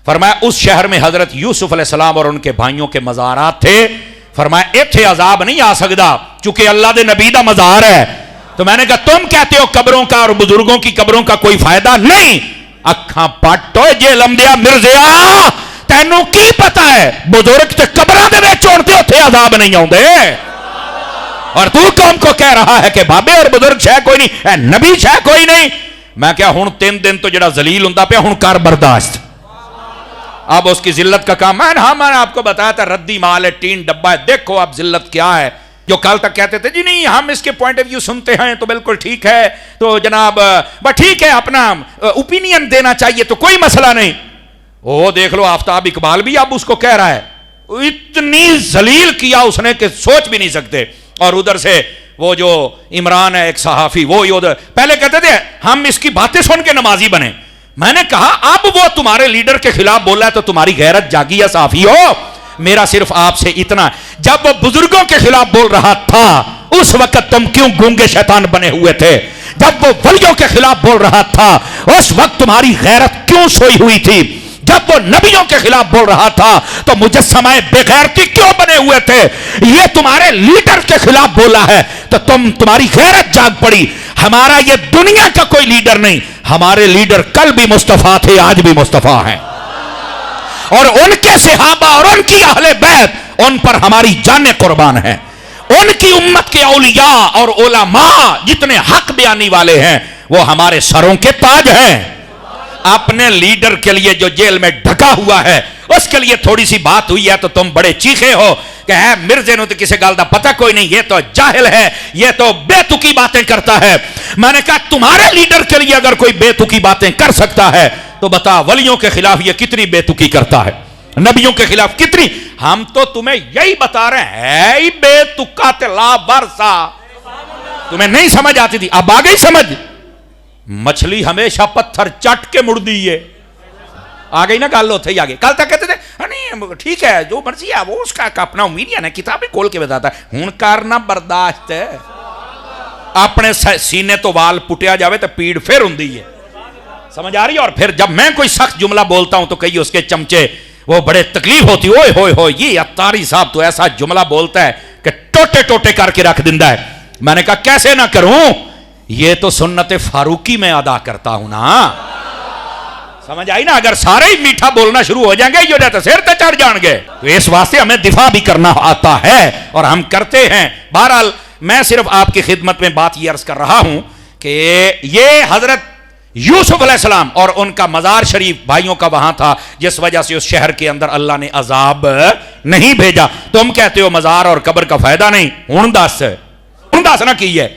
فرمایا اس شہر میں حضرت یوسف علیہ السلام اور ان کے بھائیوں کے مزارات تھے. فرمایا ایتھے عذاب نہیں آ سکتا چونکہ اللہ دے نبی دا مزار ہے. تو میں نے کہا تم کہتے ہو قبروں کا اور بزرگوں کی قبروں کا کوئی فائدہ نہیں. اکھاں پٹ ہوئے جے لمدیا مرزیا تینوں کی پتا ہے بزرگ تے قبراں دے وچ ہون تے اوتھے عذاب نہیں آوندے اور تو قوم کو کہہ رہا ہے کہ بابے اور بزرگ شے کوئی نہیں اے نبی شے کوئی نہیں. میں کیا ہن 3 دن تو جڑا ذلیل ہوندا پیا ہن کر برداشت. اب اس کی ذلت کا کام میں نے آپ کو بتایا تھا ردی مال ہے ٹین ڈبہ ہے. دیکھو اب ذلت کیا ہے. جو کل تک کہتے تھے جی نہیں ہم اس کے پوائنٹ آف ویو سنتے ہیں تو بالکل ٹھیک ہے تو جناب بس ٹھیک ہے اپنا اوپینین دینا چاہیے تو کوئی مسئلہ نہیں. وہ دیکھ لو آفتاب اقبال بھی اب اس کو کہہ رہا ہے. اتنی ذلیل کیا اس نے کہ سوچ بھی نہیں سکتے. اور ادھر سے وہ جو عمران ہے ایک صحافی وہ ادھر پہلے کہتے تھے ہم اس کی باتیں سن کے نمازی بنے. میں نے کہا اب وہ تمہارے لیڈر کے خلاف بولا ہے تو تمہاری غیرت جاگی ہے صحافی ہو. میرا صرف آپ سے اتنا جب وہ بزرگوں کے خلاف بول رہا تھا اس وقت تم کیوں گونگے شیطان بنے ہوئے تھے؟ جب وہ ولیوں کے خلاف بول رہا تھا اس وقت تمہاری غیرت کیوں سوئی ہوئی تھی؟ جب وہ نبیوں کے خلاف بول رہا تھا تو مجسمہ بے غیرتی کیوں بنے ہوئے تھے؟ یہ تمہارے لیڈر کے خلاف بولا ہے تو تمہاری غیرت جاگ پڑی. ہمارا یہ دنیا کا کوئی لیڈر نہیں. ہمارے لیڈر کل بھی مصطفیٰ تھے آج بھی مصطفیٰ ہیں اور ان کے صحابہ اور ان کی اہل بیت ان پر ہماری جانیں قربان ہیں. ان کی امت کے اولیاء اور علماء جتنے حق بیانی والے ہیں وہ ہمارے سروں کے تاج ہیں. اپنے لیڈر کے لیے جو جیل میں ڈھکا ہوا ہے اس کے لیے تھوڑی سی بات ہوئی ہے تو تم بڑے چیخے ہو کہ ہے مرزے نو تو کسی گل دا پتہ کوئی نہیں, یہ تو جاہل ہے, یہ تو بے تکی باتیں کرتا ہے. میں نے کہا تمہارے لیڈر کے لیے اگر کوئی بے تکی باتیں کر سکتا ہے تو بتا ولیوں کے خلاف یہ کتنی بے تکی کرتا ہے, نبیوں کے خلاف کتنی. ہم تو تمہیں یہی بتا رہے ہیں ہی بے تکا تے لا برسا. تمہیں نہیں سمجھ آتی تھی اب آ گئی سمجھ. مچھلی ہمیشہ پتھر چٹ کے مڑ دی ہے. آ گئی نا گل ہوتے ہی آگے. کل تک کہتے تھے نہیں ٹھیک ہے جو مرضی ہے وہ اس کا اپنا امیدین ہے کتابیں کھول کے بتاتا ہے. ہوں کرنا برداشت ہے اپنے سینے تو وال پٹیا جاوے تو پیڑ پھر ہوندی ہے. سمجھ آ رہی ہے. اور پھر جب میں کوئی سخت جملہ بولتا ہوں تو کئی اس کے چمچے وہ بڑے تکلیف ہوتی ہوئے ہوئے ہوئے یہ اتاری صاحب تو ایسا جملہ بولتا ہے کہ ٹوٹے ٹوٹے کر کے رکھ دیندہ ہے. میں نے کہا کیسے نہ کروں, یہ تو سنت فاروقی میں ادا کرتا ہوں نا. سمجھ آئی نا. اگر سارے ہی میٹھا بولنا شروع ہو جائیں گے یہ تو سر تے چڑھ جان گے. تو اس واسطے ہمیں دفاع بھی کرنا آتا ہے اور ہم کرتے ہیں. بہرحال میں صرف آپ کی خدمت میں بات یہ عرض کر رہا ہوں کہ یہ حضرت یوسف علیہ السلام اور ان کا مزار شریف بھائیوں کا وہاں تھا جس وجہ سے اس شہر کے اندر اللہ نے عذاب نہیں بھیجا. تم کہتے ہو مزار اور قبر کا فائدہ نہیں. ہن دس نہ کی ہے